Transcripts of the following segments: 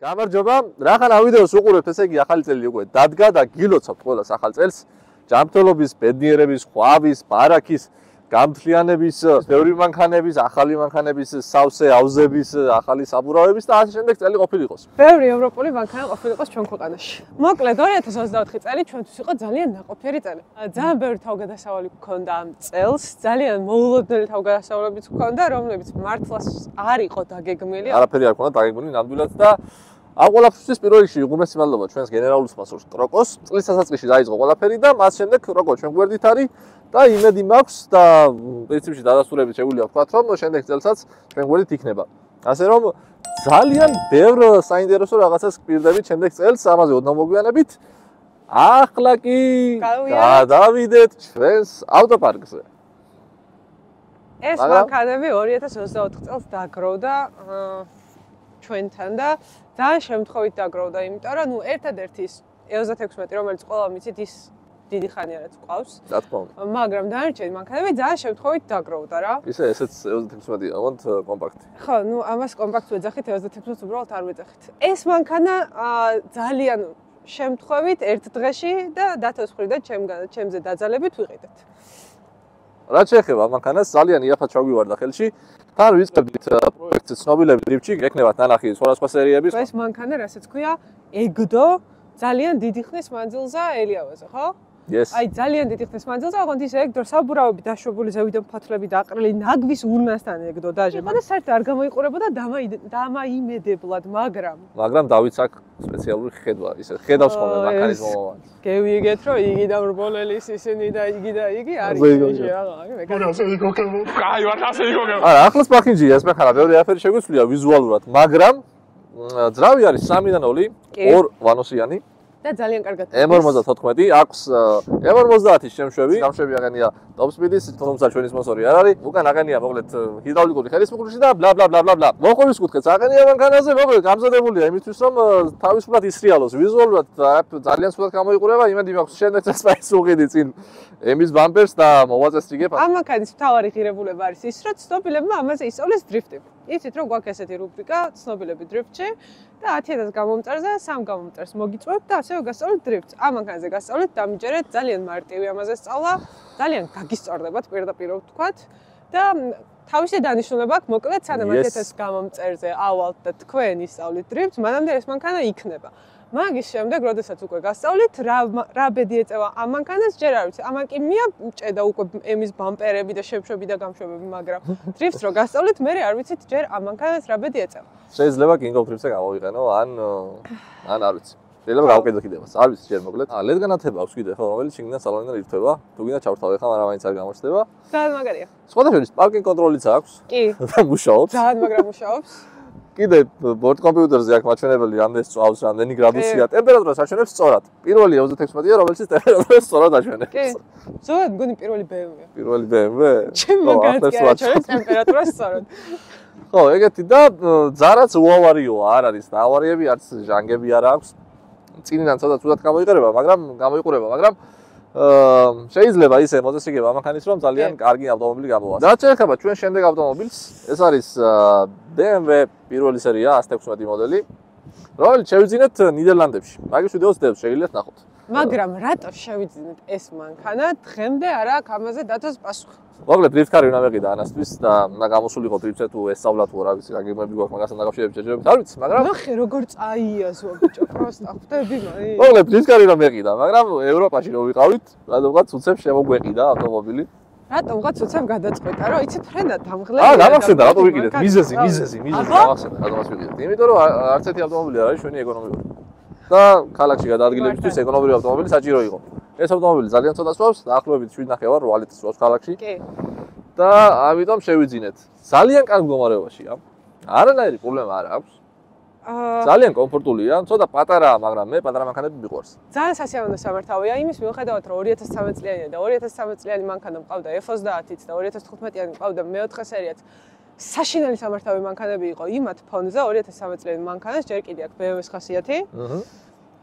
გამარჯობა, რახან ამ ვიდეოს უყურებთ, ესე იგი ახალი წელი უკვე დადგა და გილოცავთ ყველას ახალ წელს. ჯანმრთელობის, ბედნიერების, ხვავის, ბარაქის, გამთლიანების, ბევრი მანქანების, ახალი მანქანების, სავსე ავზების, ახალი საბურავების და ასე შემდეგ წელი ყოფილიყოს. ბევრი ევროპული მანქანა ყოფილიყოს ჩვენ ქვეყანაში. მოკლედ 2024 წელი ჩვენთვის იყო ძალიან ნაყოფიერი წელი. ძალიან ბევრი თავგადასავალი გქონდა ამ წელს, ძალიან მოულოდნელი თავგადასავლებიც გქონდა, რომლებიც მართლაც არ იყო დაგეგმილი. არაფერი არ ქონდა დაგეგმილი ნამდვილად და ამ ყველაფრის პირველ რიგში უღრმესი მადლობა ჩვენს გენერალურ სპონსორს ტროკოს. წლის დასაწყისში დაიწყო ყველაფერი და მას შემდეგ ტროკო ჩვენ გვერდით არის და იმედი მაქვს და პრინციპში დადასტურებით შეგვიძლია ვთქვათ, რომ შემდეგ წელსაც ჩვენ გვერდით იქნება. ასე რომ ძალიან ბევრ საინტერესო რაღაცას გვპირდებით შემდეგ წელს, ამაზე ოდნავ მოგვიანებით. ახლა კი გადავიდეთ ჩვენს ავტოპარკზე. ეს მანქანები 2024 წელს დაგროვდა ჩვენთან და ძალიან შემთხვევით დაგროვდა, იმიტომ რომ ერთადერთი 36, რომელიც ყველა მიცით ის დიდი ხანი არაც ყავს. რა თქმა უნდა. მაგრამ დანარჩენი მანქანები ძალიან შემთხვევით დაგროვდა რა. ისე ესეც 36-ია, ვონთ კომპაქტი. ხო, ამას კომპაქტს ვეძახით, 36-ს უბრალოდ არ ვეძახით. ეს მანქანა ძალიან შემთხვევით ერთ დღეში და დათოსხვრიდა ჩემზე დაძალებით ვიყიდეთ. რაც შეეხება მანქანას, ძალიან იაფად ჩაგვივარდა ხელში. თან ვიწყებდით პროექტს ცნობილები დრიფტში, ეკნებათ ნანახი სხვადასხვა სერიების. ეს მანქანა, რასაც ქვია, ეგდო ძალიან დიდი ხნის მანძილზე ელიავაზე, ხო? Yes. აი ძალიან დიდი ხნის მანძილზე, ოღონდ ის ეგდო საბურავები დაშვებული, ზევიდან ფოთლები დაყრილი, ნაგვის ურნასთან ეგდო დაჟე. მაგრამ საერთოდ არ გამოიყურებოდა დამაიმედებლად, მაგრამ დავით აქ სპეციალური ხედვა, ისე ხედავს ხოლმე მანქანის მომავალს. გევიგეთ, რომ იგი და ურბოლელის ისინი და იგი არის ისე რა, არა, ახლოს პაკინჯია ეს მანქანა, ბევრი aferi შეგვიძლია ვიზუალურად, მაგრამ ძრავი არის 3-0, 2 ვანოსიანი. და ძალიან კარგად. M54 აქვს M50-ის შემშვები. გამშვები აღენია Top Speed-ის, თუმცა ჩვენი სპონსორი არ არის. უკან აღენია მოკლედ ჰიდრაულიკური ხელისმუხლუში და ბლა ბლა ბლა ბლა. მოყოლის კუთხეც აღენია მანქანაზე, მოკლედ გამზადებულია იმისთვის, რომ თავისუფლად ისრიალოს. ვიზუალურად ძალიან სულად გამოიყურება, იმედი მაქვს შემდეგ წესპაის უყიდი წინ M-ის ბამპერს და მოვაწეს რიგებ. ამ მანქანის მთავარი ღირებულება არის ის, რომ ცნობილებმა ამაზე ისწავლეს დრიფტი. იცით რომ გვაქვს ესეთი რუბრიკა ცნობილები დრიფტში და 10000 გამომწერზე 3 გამომწერს მოგიწვევთ და ასევე გასწავლეთ დრიფტს. ამ მანქანაზე გასწავლეთ, დამიჯერეთ, ძალიან მარტივი ამაზე სწავლა, ძალიან გაგისწორდებათ პირდაპირ ვთქვათ და თავისი დანიშნულება აქვს, მოკლედ სანამ 10000 გამომწერზე ავალთ და თქვენ ისწავლით დრიფტს, მანამდე ეს მანქანა იქნება. მაგის შემდეგ, როდესაც უკვე გასწავლით, რა ბედი ეწევა ამ მანქანას, ჯერ არ ვიცი. ამან კი მიაჭედა უკვე M-ის ბამპერები და შემშვები და გამშვებები, მაგრამ დრიფტს რო გასწავლით, მე არ ვიცით ჯერ ამ მანქანას რა ბედი ეწევა. შეიძლება King of Drifts-ზე გამოვიყენო, ან არ ვიცი. შეიძლება გავუკეთო კიდევაც. არ ვიცი ჯერ მოკლედ. ლედ განათება აქვს კიდე ხო, რომელიც შიგნიდან სალონიდან ირთვება. თუ გინდა ჩავრთავე ხა, მაგრამ მაინც არ გამოჩნდება. ძალიან მაგარია. სხვადასხვა პარკინგ კონტროლიც აქვს. კი. და მუშაობს. ძალიან მაგრამ მუშაობს. კიდე ბორდ კომპიუტერზე აქვს მაჩვენებელი რამდენი წვავს, რამდენი გრადუსია, ტემპერატურას აჩვენებს სწორად. პირველი 36-ია, რომელიც ტემპერატურას სწორად აჩვენებს. კი. ზოგადად მგონი პირველი BMW. პირველი BMW? ჩემ მაგას კი აჩვენებს ტემპერატურას სწორად. ხო, ეგეთი და ძარაც უავარიოა, არ არის და ავარიები არც ჟანგები არ აქვს. წინიდან ცუდად გამოიყურება, მაგრამ შეიძლება ისე მოწესრიგება ამახანის რომ ძალიან კარგი ავტომობილი გამოვა. რაც შეეხება ჩვენ შემდეგ ავტომობილს, ეს არის BMW პირველი სერია 116 მოდელი, რომელიც შევიძინეთ ნიდერლანდებში. მაგის ვიდეოს დევს შეგიძლიათ ნახოთ. მაგრამ რატო შევიძინეთ ეს მანქანა? დღემდე არ აქვს ამაზე დათოს პასუხი. მოკლედ დრიფტკარი უნდა მეყიდა ანასთვის და უნდა გამოსულიყო დრიფტზე თუ ესწავლა თუ რა ვიცი, რა გეგმები გვაქვს მაგასთან დაკავშირებით შეჯერებით. არ ვიცი, მაგრამ ნახე როგორ წაიაზო ბიჭო, პროსტა ხვდები მაინც. მოკლედ დრიფტკარი უნდა მეყიდა, მაგრამ ევროპაში რო ვიყავით, რადგან უცებ შემოგვეყიდა ავტომობილი. რატომღაც უცებ გადაწყვეტა, რომ იცი ფრენა დამღლე. გამახსენდა, რატო ვიყიდეთ? მიზეზი გამახსენდა, რადგანაც ვიყიდეთ. იმიტომ რომ არც ერთი ავტომობილი არ არის ჩვენი ეკონომიკური. და ქალაქში გადაადგილებისთვის ეკონომიკური ავტომობილი საჭირო იყო. ეს ავტომობილი ძალიან ცოტა სვავს, დაახლოებით 7.5-8 ლიტრს სვავს ქალაქში. კი. და ამიტომ შევიძინეთ. ძალიან კარგ მდგომარეობაშია. არანაირი პრობლემა არ აქვს. ძალიან კომფორტულია, ცოტა პატარაა, მაგრამ მე პატარა მანქანები მიყვარს. ძალიან სასიამოვნო სამართავია იმის მიუხედავად, რომ 2013 წლიანი და 2013 წლიანი მანქანა მყავდა F30-ით და 2015-იანი მყავდა მე-4 სერიაც. საშინელი სამართავი მანქანები იყო იმათ ფონზე 2013 წლიანი მანქანას ჯერ კიდე აქვს BMW-ის ხასიათი.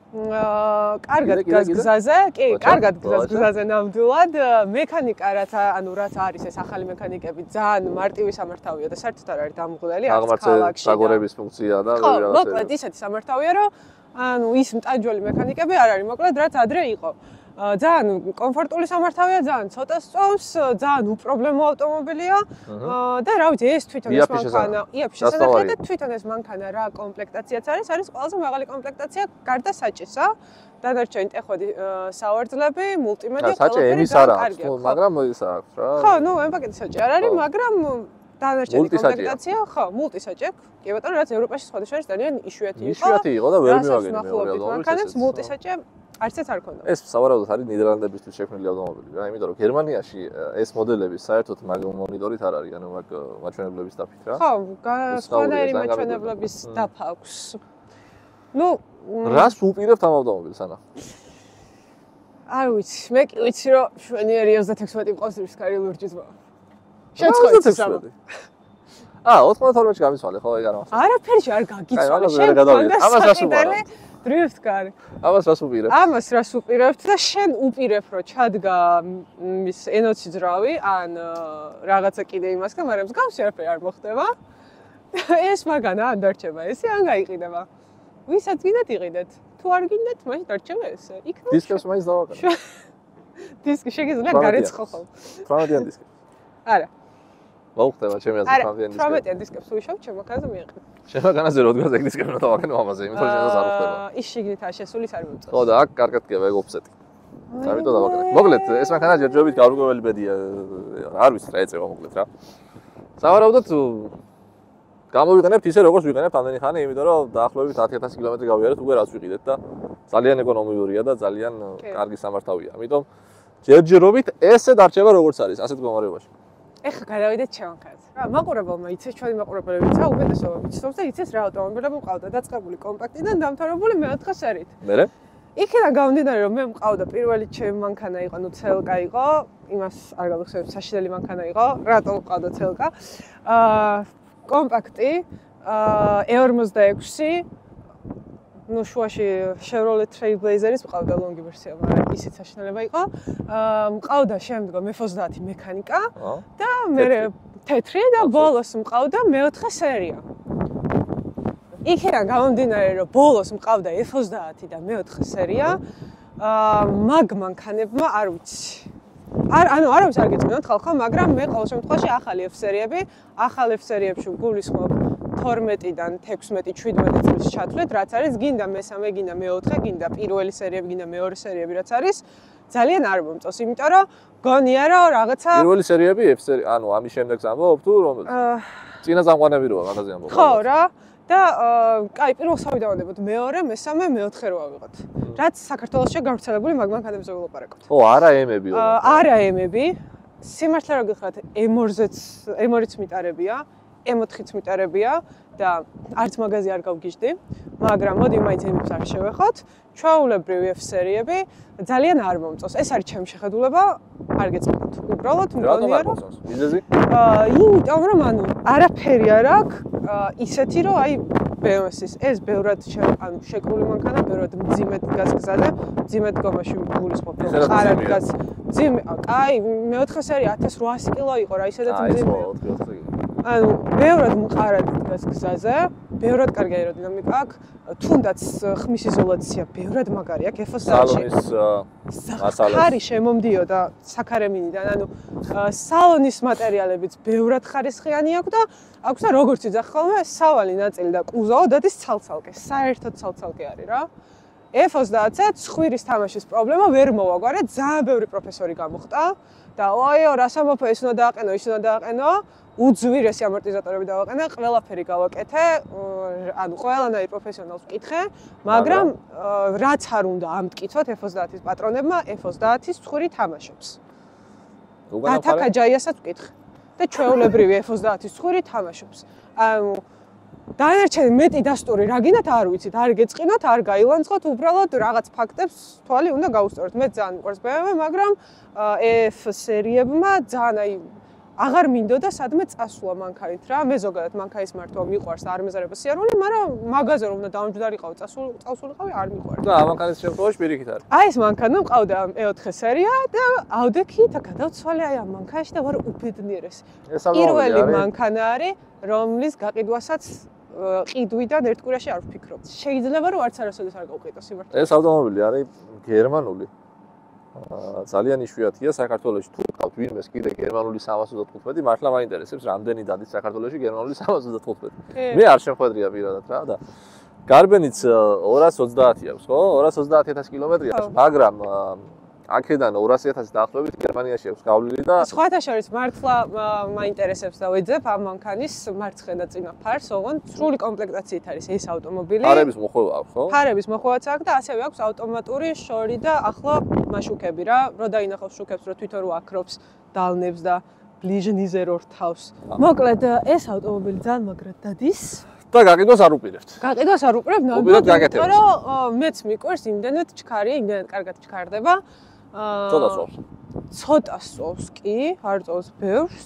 კარგად დგას გზაზე, კი, კარგად დგას გზაზე ნამდვილად. მექანიკა რაც არის ეს ახალი მექანიკები ძალიან მარტივი სამართავია და საერთოდ არ არის დამღლელი არც ქალაქში. საგორების ფუნქცია და რაღაცა. მოკლედ ისეთი სამართავია, რომ ის მტანჯველი მექანიკები არ არის, მოკლედ რაც ადრე იყო. ძალიან კომფორტული სამართავია, ძალიან ცოტა სწოვს, ძალიან უპრობლემო ავტომობილია და რა ვიცი, ეს თვითონ ეს მანქანა, იაფი შესაძლებელი და თვითონ ეს მანქანა რა კომპლექტაციაც არის ყველაზე მაღალი კომპლექტაცია გარდა საჭისა. დანარჩენი ტეხვედი სავარძლები, მულტიმედია, ყველაფერი კარგია, მაგრამ ის აქვს რა. ხო, ნუ ემპაკეტი საჭი არ არის, მაგრამ დანარჩენი კომპლექტაცია, ხო, მულტისაჭი აქვს. კი ბატონო, რაც ევროპაში სხვადასხვა ძალიან იშვიათი იყო. იშვიათი იყო და ვერ მივაგენი მეორე ავტომობილი. მანქანებს მულტისაჭი არცერთ არ ქონდა. ეს სავარაუდოდ არის ნიდერლანდებისთვის შექმნილი ავტომობილი რა, იმიტომ რომ გერმანიაში ეს მოდელები საერთოდ მონიტორით არ არის, ანუ მაგ მაჩვენებლების დაფით რა. ხო, სხვანაირი მაჩვენებლების დაფა აქვს. ნუ რას უპირებთ ამ ავტომობილს ანა? არ ვიცი, მე კი ვიცი რომ შვენიერი 36 მყავს რისკარი ლურჯი ძმა. შეცხოვეთ სამო. 92-ში გამიცვალე ხო ეგ არა. არაფერში არ გაგიცვალე. ამას რას უპირებთ? დრიფტ კარი. ამას რას უპირებთ? ამას რას უპირებთ და შენ უპირებ რომ ჩადგა ის ენოცი ძრავი ან რაღაცა კიდე იმასგან, მაგრამ მსგავსი არაფერი არ მოხდება. ეს მაგანა ან დარჩება ესე ან გაიყიდება. ვისაც გინდათ იყიდეთ. თუ არ გინდათ, მაშინ დარჩება ესე. იქნება. დისკებს მაინც დავაკარგე. დისკი შეგიძლია გარეცხო ხოლმე. 18-იან დისკი. არა. მოუხდება ჩემი აზრით 18-იან დისკი. 18-იან დისკებს უშავ ჩემ მანქანაზე მიიყიდე. ჩემ მანქანაზე რო დგას ეგ დისკები რა დავაკენო ამაზე, იმიტომ რომ შენს არ ხდება. ის შიგნითაა შესული არ მომწონს. ხო და აქ კარგად გება ეგ ოფსეტი. ამიტომ დავაკეთე. მოკლედ ეს მანქანა ჯერჯერობით გაურკვეველი ბედია. არ ვიცი რა ეწევა მოკლედ რა. სავარაუდოდ გამოვიყენებთ ისე როგორც ვიყენებთ ამდენი ხანი, იმიტომ რომ დაახლოებით 10000 კილომეტრი გავიარეთ უკვე რაც ვიყიდეთ და ძალიან ეკონომიურია და ძალიან კარგი სამართავია. ამიტომ ჯერჯერობით ესე დარჩება როგორც არის ასეთ მდგომარეობაში. ეხლა გადავიდეთ ჩემ მანქანაზე. რა, მაყურებელმა იცეს, ჩვენი მაყურებელებიცა უგედესობა იცნობს და იცეს რა ავტომობილები მყავდა, დაწყებული კომპაქტიდან დამთავრებული მეოთხე სერიით. მერე? იქიდან გამომდინარე რომ მე მყავდა პირველი ჩემი მანქანა იყო, ნუ CLK იყო, იმას არ გავიხსენებ, საშინელი მანქანა იყო, რატომ მყავდა CLK? კომპაქტი, E46, ну შუაში Chevrolet Trailblazer-ის მყავდა ლონგი ვერსია, მაგრამ ისიც საშინელება იყო. მყავდა შემდგომ F30 მექანიკა და მე თეთრი და ბოლოს მყავდა მეოთხე სერია. იქიდან გამომდინარე რომ ბოლოს მყავდა F30 და მეოთხე სერია, მაგ მანქანებმა არ ვიცი. ანუ არ ვიცი არ გეწმენათ ხალხო, მაგრამ მე ყოველ შემთხვევაში ახალი F-სერიები, ახალ F-სერიებში გულისხმობ 12-დან 16-17 წლის ჩათვლით, რაც არის გინდა მესამე, გინდა მეოთხე, გინდა პირველი სერიები, გინდა მეორე სერიები, რაც არის ძალიან არ მომწონს, იმიტომ რომ გონია რომ რაღაცა პირველი სერიები F-სერი, ანუ ამის შემდეგს ამბობ თუ რომელ? წინა წამყვანები როა მაგაზე ამბობ. ხო რა. და კაი, პირველსავე დავანებოთ მეორე, მესამე, მეოთხე რო ავიღოთ. რაც საქართველოში გავრცელებული მაგ მანქანებზე ვილაპარაკოთ. ო, არა ემები. არა ემები. სიმართლე რო გითხრათ, M2-იც მიტარებია, M4-იც მიტარებია და არც მაგაზი არ გავგიჟდი, მაგრამ მოდი მაინც ემებს არ შევეხოთ. ჩვეულებრივი F-სერიები ძალიან არ მომწონს. ეს არის ჩემი შეხედულება, არ გეწმენთ. უბრალოდ მგონია რომ მიზეზი? იმიტომ რომ ანუ არაფერი არ აქვს ისეთი რომ აი BMW-ის ეს ბევრად ანუ შეკრული მანქანა, ბევრად მძიმედ დგას გზაზე, მძიმედ დგომაში გულისხმობ რომ ყარად დგას. მძიმე, კაი, მეოთხე სერია 1800 კილო იყო რა, ისედაც მძიმეა. ანუ ბევრად მყარად დგას გზაზე, ბევრად კარგი აეროდინამიკა აქვს, თუნდაც ხმის იზოლაცია ბევრად მაგარი აქვს F-სალონში. მასალა. ხარი შემომდიოდა საქარემინიდან, ანუ სალონის მატერიალებიც ბევრად ხარისხიანი აქვს და აქვს და როგორც იძახ ხოლმე, სავალი ნაწილი და კუზოვო დადის ცალცალკე, საერთოდ ცალცალკე არის რა. F-30-ზე ცხვირის თამაშის პრობლემა ვერ მოვაგვარე, ძალიან ბევრი პროფესორი გამოხტა და ოიო, რას ამოფე, ის უნდა დააყენო, ის უნდა დააყენო. უძვირესი ამორტიზატორები დავაყენე, ყველაფერი გავაკეთე, ანუ ყველანაირ პროფესიონალს ვკითხე, მაგრამ რაც არ უნდა ამტკიცოთ F-30-ის პატრონებმა, F-30-ის ცხვირი თამაშობს. დათაკა ჯაიასაც ვკითხე და ჩვეულებრივი F-30-ის ცხვირი თამაშობს. ანუ დანარჩენი მეტი დასტური რა გინდათ არ ვიცით, არ გეწყინოთ, არ გაილანძღოთ, უბრალოდ რაღაც ფაქტებს თვალი უნდა გაუსწოროთ. მე ძალიან მიყვარს BMW, მაგრამ F-სერიებმა ძალიან აღარ მინდოდა სადმე წასვლა მანქანით რა. მე ზოგადად მანქანის მართვა მიყვარს, არ მეზარება სიარული, მაგრამ მაგაზე რომ უნდა დამჯდარიყავ, წავსულიყავი, არ მიყვარს. და ამ მანქანის შემთხვევაში პირიქით არის. აი ეს მანქანა მყავდა E4 სერია და ავდექი და გადავცვალე აი ამ მანქანაში და ვარ უბედნიერესი. პირველი მანქანა არის, რომლის გაყიდვასაც ყიდვიდან ერთ კვირაში არ ვფიქრობ. შეიძლება რომ არც არასოდეს არ გავყიდო სიმართლე. ეს ავტომობილი არის გერმანული. ძალიან იშვიათია საქართველოში თუ ყავთ ვინმეს კიდე გერმანული 325, მართლა მაინტერესებს რამდენი დადის საქართველოში გერმანული 325. მე არ შემხვედრია პირადად რა და გარბენიც 230 აქვს, ხო? 230,000 კილომეტრია, მაგრამ აქედან 200,000 დაახლოებით გერმანიაში აქვს გავლილი და სხვათა შორის მართლა მაინტერესებს და ვეძებ ამ მანქანის მარცხენა წინა ფარს, ოღონდ სრული კომპლექტაციით არის ეს ავტომობილი. ფარების მოხვევა აქვს, ხო? ფარების მოხვევაც აქვს და ასევე აქვს ავტომატური შორი და ახლა მაშუქები რა, რო დაინახავს შუქებს, რო თვითონ რო აქრობს დალნებს და ბლიჟნიზე რო რთავს. მოკლედ ეს ავტომობილი ძალიან მაგრად დადის. და გაყიდვას არ უპირებთ. გაყიდვას არ უპირებთ, ნამდვილად, რომ მეც მიყვარს იმდენად ჩქარია, იმდენად კარგად ჩქარდება. ცოტა სწოვს. ცოტა სწოვს კი, არ სწოვს ბევრს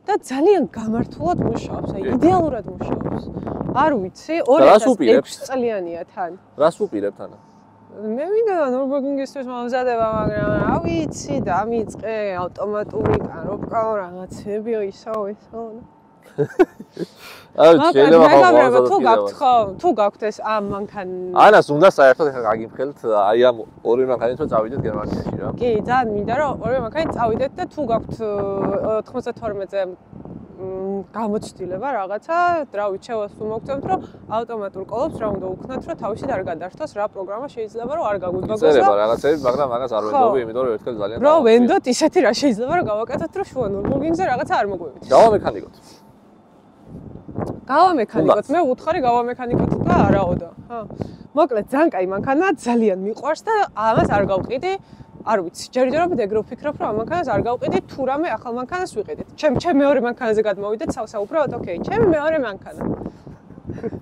და ძალიან გამართულად მუშაობს, აი იდეალურად მუშაობს. არ ვიცი, 2006 წლიანია თან. რას უპირებთ ანა? მე მინდოდა ნურბურგინგისთვის მომზადება, მაგრამ რა ვიცი, დამიწყე ავტომატური კარობკა, რაღაცები ისო. აი შეიძლება თუ გაქვთ ეს ამ მანქან ანას უნდა საერთოდ ეხლა გაგიმხელთ აი ამ ორი მანქანით რომ წავიდეთ გერმანიაში რა. კი, ძალიან მინდა რომ ორი მანქანით წავიდეთ და თუ გაქვთ 92-ზე გამოცდილება რაღაცა, რა ვიცი, შევას თუ მოგწევთ რომ ავტომატურ კოლოფს რა უნდა უქნათ რომ თავისით არ გადართოს, რა პროგრამა შეიძლება რომ არ გაგვიგვაგოს და წერება რაღაცები, მაგრამ მაგას არ ვენდობი, იმიტომ რომ ერთხელ ძალიან რო ვენდოთ ისეთი რა შეიძლება რომ გავაკეთოთ რომ შუა ნურბურგინგზე რაღაცა არ მოგვივით. გავამექანიკოთ. გავამექანიკოთ, მე ვუთხარი გავამექანიკოთ და არაო და. მოკლედ ძალიან კაი მანქანა, ძალიან მიყვარს და ამას არ გავყიდი. არ ვიცი, ჯერჯერობით ეგრე ვფიქრობ, რომ ამ მანქანას არ გავყიდით, თუ რამე ახალ მანქანას ვიყიდით. ჩემ მეორე მანქანაზე გადმოვიდეთ, საუბრობთ, ოკეი, ჩემი მეორე მანქანა.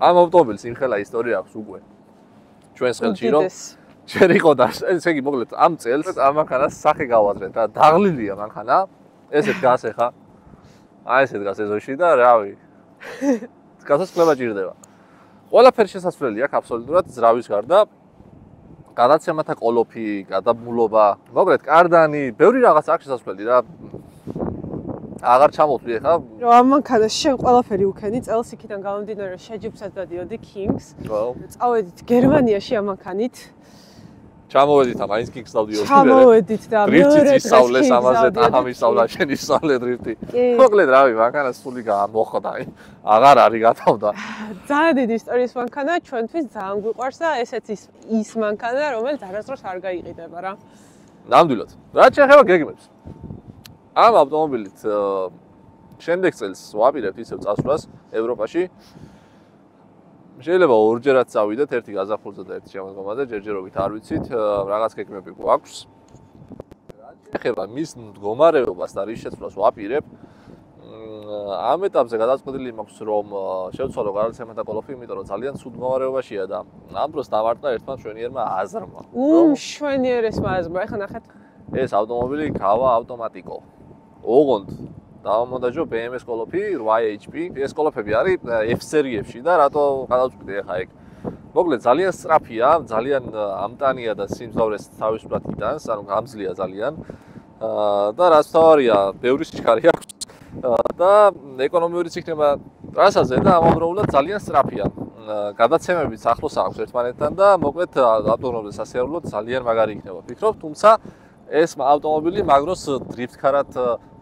ამ ავტომობილს იმხელა ისტორია აქვს უკვე. ჩვენს ხელში რომ შენ იყო და ესე იგი მოკლედ ამ წელს ამ მანქანას სახე გავაძრეთ რა, დაღლილია მანქანა. ესე დგას ახლა. აი ესე დგას ეზოში და რავი. გასასვლელი ჭირდება. ყველაფერი შესაძლებელი აქვს აბსოლუტურად ზრავის გარდა. გადაცემათა ყოლოფი, გადაბმულობა, მოკლედ კარდანი, ბევრი რაღაც აქვს შესაძლებელი რა. აღარ ჩამოთვლი ახლა. რომ ამ მანქანას შენ ყველაფერი უქენი, წელს იქიდან გამომდინარე შეჯიბსაც დადიოდი Kings. ხო. წავედით გერმანიაში ამ მანქანით. ჩამოვედით ამ მაინც Kings დავდიოდი. ჩამოვედით და მეორე ისავლეს ამაზე თამამი ისავლა შენ ისავლე დრიფტი. მოკლედ რავი, მანქანას სული გამოხდა. აღარ არის გათავდა. ძალიან დიდი ისტორიის მანქანა, ჩვენთვის ძალიან გვიყვარს და ესეც ის მანქანა, რომელიც არასდროს არ გაიყიდება რა. ნამდვილად. რაც შეეხება გეგმებს. ამ ავტომობილით შემდეგ წელს ვაპირებთ ისევ წასვლას ევროპაში. შეიძლება ორჯერაც წავიდეთ, ერთი გაზაფხულზე და ერთი შემოდგომაზე, ჯერჯერობით არ ვიცით, რაღაც გეგმები გვაქვს. რაც შეეხება მის მდგომარეობას და რის შეცვლას ვაპირებ, ამ ეტაპზე გადაწყვეტილი მაქვს რომ შევცვალო გადაცემათა ყოლოფი, იმიტომ რომ ძალიან ცუდ მდგომარეობაშია და ამ დროს დამარტყა ერთმა მშვენიერმა აზრმა. მშვენიერესმა აზრმა, ეხლა ნახეთ. ეს ავტომობილი გავა ავტომატიკო. ოღონდ დავამონტაჟო BMW-ის ყოლოფი 8HP. ეს ყოლოფები არის F სერიებში და რატო გადავწყვიტე ახლა ეგ. მოკლედ ძალიან სწრაფია, ძალიან ამტანია და სიმძლავრეს თავისუფლად იტანს, ანუ გამძლეა ძალიან. და რაც თავარია, ბევრი სიჩქარე აქვს. და ეკონომიურიც იქნება ტრასაზე და ამავდროულად ძალიან სწრაფია. გადაცემებიც ახლოს აქვს ერთმანეთთან და მოკლედ ავტომობილის სასიარულოდ ძალიან მაგარი იქნება. ვფიქრობ, თუმცა ეს ავტომობილი მაგროს დრიფტქარად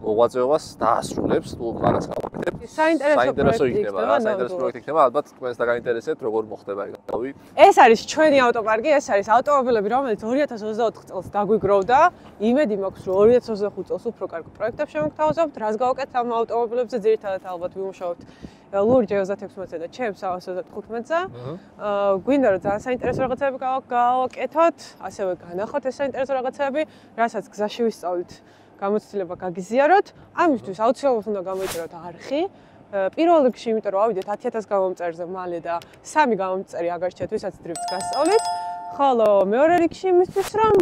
მოღვაწეობას დაასრულებს, თუ მაგას გავაკეთებ. საინტერესო იქნება რა, საინტერესო პროექტი იქნება, ალბათ თქვენს დაგაინტერესებთ, როგორ მოხდება ეგ თავი. ეს არის ჩვენი ავტოპარკი, ეს არის ავტომობილები, რომელიც 2024 წელს დაგვიგროვდა. იმედი მაქვს, რომ 2025 წელს უფრო კარგ პროექტებს შემოგთავაზებთ. რას გავაკეთებთ ამ ავტომობილებზე, ძირითადად ალბათ ვიმუშაობთ ლურჯ 36-ზე და ჩემს 315-ზე. გვინდა რომ ძალიან საინტერესო რაღაცები გავაკეთოთ, ასევე განახოთ ეს საინტერესო რაღაცები, რასაც გზაში ვისწავლით. გამოცდილება გაგიზიაროთ. ამისთვის აუცილებლად უნდა გამოიწეროთ არხი. პირველ რიგში, იმიტომ რომ ავიდეთ 10000 გამომწერზე მალე და 3 გამომწერი აგარჩიათ, ვისაც დრიფტს გასწავლით. ხოლო მეორე რიგში იმისთვის რომ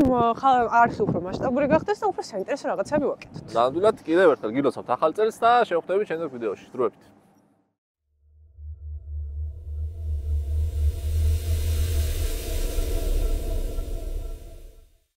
არხი უფრო მასშტაბური გახდეს და უფრო საინტერესო რაღაცები ვაკეთოთ. ნამდვილად კიდევ ერთხელ გილოცავთ ახალ წელს და შევხვდებით შემდეგ ვიდეოში. დროებით.